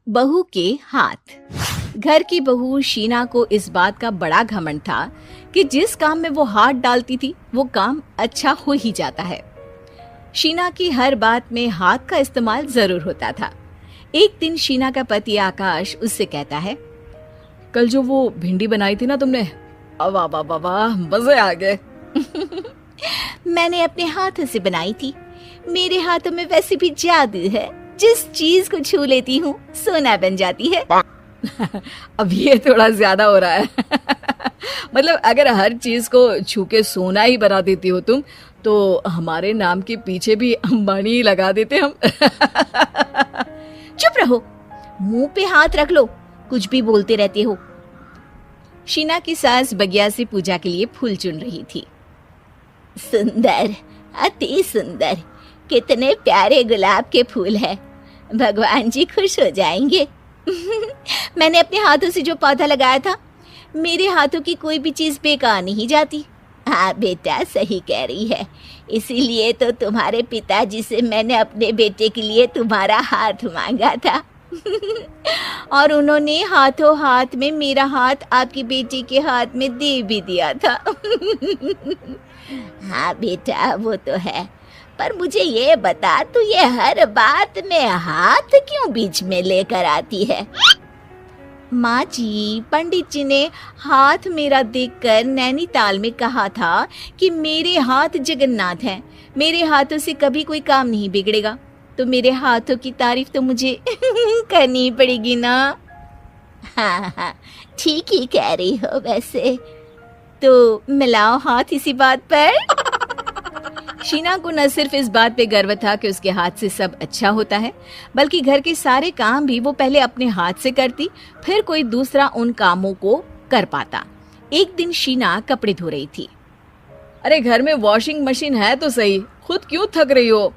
बहू के हाथ। घर की बहू शीना को इस बात का बड़ा घमंड था कि जिस काम में वो हाथ डालती थी वो काम अच्छा हो ही जाता है। शीना की हर बात में हाथ का इस्तेमाल जरूर होता था। एक दिन शीना का पति आकाश उससे कहता है, कल जो वो भिंडी बनाई थी ना तुमने, वाह वाह वाह वाह, मजे आ गए। मैंने अपने हाथों से बनाई थी। मेरे हाथों में वैसे भी जादू है, जिस चीज को छू लेती हूँ सोना बन जाती है। अब ये थोड़ा ज्यादा हो रहा है। मतलब अगर हर चीज को छू के सोना ही बना देती हो तुम, तो हमारे नाम के पीछे भी अंबानी ही लगा देते हम। चुप रहो, मुंह पे हाथ रख लो, कुछ भी बोलते रहते हो। शीना की सास बगिया से पूजा के लिए फूल चुन रही थी। सुंदर, अति सुंदर, कितने प्यारे गुलाब के फूल हैं। भगवान जी खुश हो जाएंगे। मैंने अपने हाथों से जो पौधा लगाया था, मेरे हाथों की कोई भी चीज बेकार नहीं जाती। हाँ बेटा, सही कह रही है। इसीलिए तो तुम्हारे पिताजी से मैंने अपने बेटे के लिए तुम्हारा हाथ मांगा था। और उन्होंने हाथों हाथ में मेरा हाथ आपकी बेटी के हाथ में दे भी दिया था। हाँ बेटा, वो तो है, पर मुझे ये बता, तू ये हर बात में हाथ क्यों बीच में लेकर आती है? माँ जी, पंडित जी ने हाथ मेरा देखकर नैनीताल में कहा था कि मेरे हाथ जगन्नाथ हैं, मेरे हाथों से कभी कोई काम नहीं बिगड़ेगा। तो मेरे हाथों की तारीफ तो मुझे करनी पड़ेगी ना। हाँ हाँ, ठीक ही कह रही हो वैसे। तो मिलाओ हाथ इसी बात पर। शीना को न सिर्फ इस बात पे गर्व था कि उसके हाथ से सब अच्छा होता है, बल्कि घर के सारे काम भी वो पहले अपने हाथ से करती, फिर कोई दूसरा उन कामों को कर पाता। एक दिन शीना कपड़े धो रही थी। अरे घर में वॉशिंग मशीन है तो सही, खुद क्यों थक रही हो?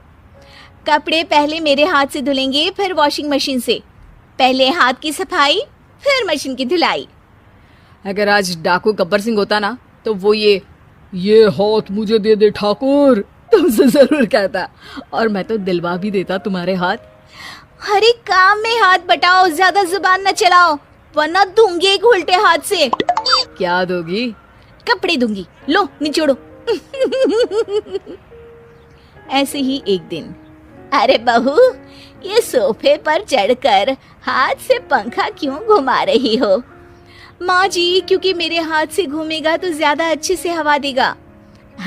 कपड़े पहले मेरे हाथ से धुलेंगे, फिर वॉशिंग मशीन से। पहले हाथ की सफाई, फिर मशीन की धुलाई। अगर आज डाकू गब्बर सिंह होता ना, तो वो ये हाथ मुझे दे दे ठाकुर तुमसे जरूर कहता, और मैं तो दिलवा भी देता तुम्हारे हाथ। हर एक काम में हाथ बटाओ, ज्यादा जुबान न चलाओ, वरना दूंगी एक उल्टे हाथ से। क्या दोगी? कपड़े दूंगी, लो निचोड़ो। ऐसे ही एक दिन, अरे बहू, ये सोफे पर चढ़कर हाथ से पंखा क्यों घुमा रही हो? माँ जी, क्योंकि मेरे हाथ से घूमेगा तो ज्यादा अच्छे से हवा देगा।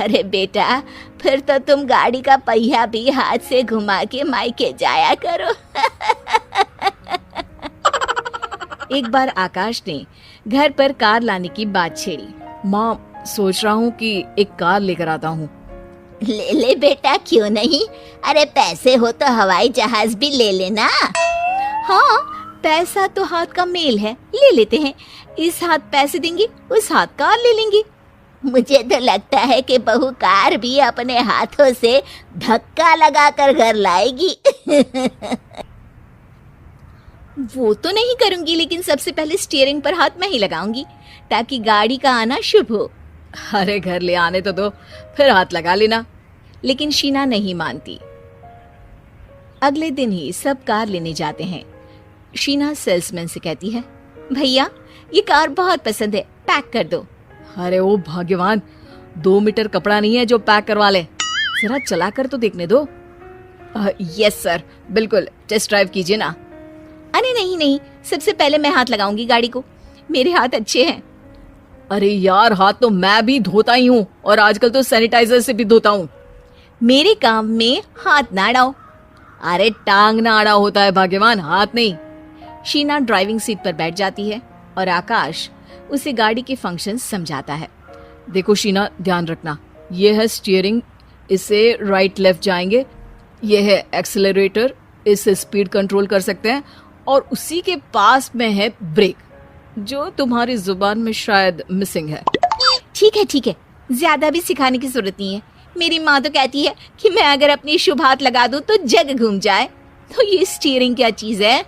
अरे बेटा, फिर तो तुम गाड़ी का पहिया भी हाथ से घुमा के मायके जाया करो। एक बार आकाश ने घर पर कार लाने की बात छेड़ी। माँ, सोच रहा हूँ कि एक कार लेकर आता हूँ। ले ले बेटा, क्यों नहीं? अरे पैसे हो तो हवाई जहाज भी ले लेना। हाँ, पैसा तो हाथ का मेल है, ले लेते हैं। इस हाथ पैसे देंगी, उस हाथ कार ले लेंगी। मुझे तो लगता है कि बहू कार भी अपने हाथों से धक्का लगाकर घर लाएगी। वो तो नहीं करूंगी, लेकिन सबसे पहले स्टीयरिंग पर हाथ मैं ही लगाऊंगी, ताकि गाड़ी का आना शुभ हो। अरे घर ले आने तो दो, फिर हाथ लगा लेना। लेकिन शीना नहीं मानती। अगले दिन ही सब कार लेने जाते हैं। शीना सेल्समैन से कहती है, भैया ये कार बहुत पसंद है, पैक कर दो। अरे ओ भाग्यवान, 2 मीटर कपड़ा नहीं है जो पैक करवा ले, जरा चला कर तो देखने दो। यस सर, बिल्कुल, टेस्ट ड्राइव कीजिए ना। अरे नहीं नहीं, सबसे पहले मैं हाथ लगाऊंगी गाड़ी को, मेरे हाथ अच्छे हैं। अरे यार, हाथ तो मैं भी धोता ही हूँ, और आजकल तो सैनिटाइजर से भी धोता हूँ। मेरे काम में हाथ ना अड़ाओ। अरे टांग ना अड़ा होता है भाग्यवान, हाथ नहीं। शीना ड्राइविंग सीट पर बैठ जाती है और आकाश उसे गाड़ी के फंक्शन समझाता है। देखो शीना, ध्यान रखना, ये है स्टीयरिंग, इससे राइट लेफ्ट जाएंगे। ये है एक्सेलरेटर, इससे स्पीड कंट्रोल कर सकते हैं, और उसी के पास में है ब्रेक, जो तुम्हारी जुबान में शायद मिसिंग है। ठीक है, ज्यादा भी सिखाने की जरूरत नहीं है। मेरी माँ तो कहती है कि मैं अगर अपनी शुभ हाथ लगा दूं तो जग घूम जाए। तो ये स्टीयरिंग क्या चीज है?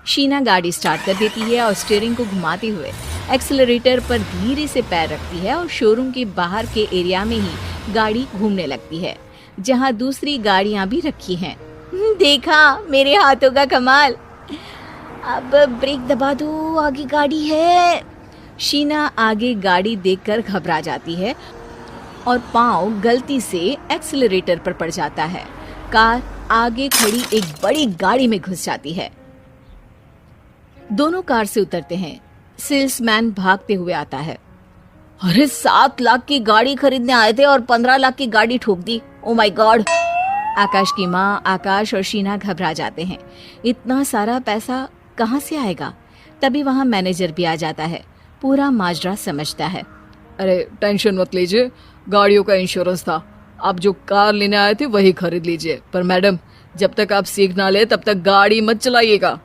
शीना गाड़ी स्टार्ट कर देती है और स्टीयरिंग को घुमाते हुए एक्सेलरेटर पर धीरे से पैर रखती है, और शोरूम के बाहर के एरिया में ही गाड़ी घूमने लगती है, जहाँ दूसरी गाड़ियाँ भी रखी हैं। देखा मेरे हाथों का कमाल। अब ब्रेक दबा दो, आगे गाड़ी है। शीना आगे गाड़ी देखकर घबरा जाती है और पाँव गलती से एक्सीलरेटर पर पड़ जाता है। कार आगे खड़ी एक बड़ी गाड़ी में घुस जाती है। दोनों कार से उतरते हैं। सेल्समैन भागते हुए आता है। अरे 7 लाख की गाड़ी खरीदने आए थे और 15 लाख की गाड़ी ठोक दी। Oh my God. आकाश की माँ, आकाश और शीना घबरा जाते हैं। इतना सारा पैसा कहाँ से आएगा? तभी वहाँ मैनेजर भी आ जाता है। पूरा माजरा समझता है। अरे टेंशन मत लीजिए, गाड़ियों का इंश्योरेंस था, आप जो कार लेने आए थे वही खरीद लीजिए। पर मैडम, जब तक आप सीख ना ले तब तक गाड़ी मत चलाइएगा।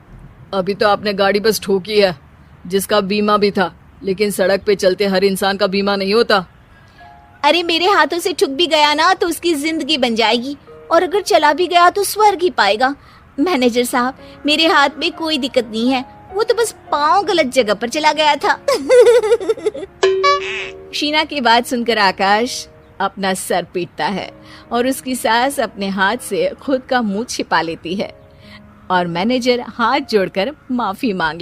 अभी तो आपने गाड़ी बस ठोकी है, जिसका बीमा भी था, लेकिन सड़क पे चलते हर इंसान का बीमा नहीं होता। अरे मेरे हाथों से ठुक भी गया ना तो उसकी जिंदगी बन जाएगी, और अगर चला भी गया तो स्वर्ग ही पाएगा। मैनेजर साहब, मेरे हाथ में कोई दिक्कत नहीं है, वो तो बस पाँव गलत जगह पर चला गया था। शीना की बात सुनकर आकाश अपना सर पीटता है और उसकी सास अपने हाथ से खुद का मुंह छिपा लेती है और मैनेजर हाथ जोड़कर माफी मांग ले।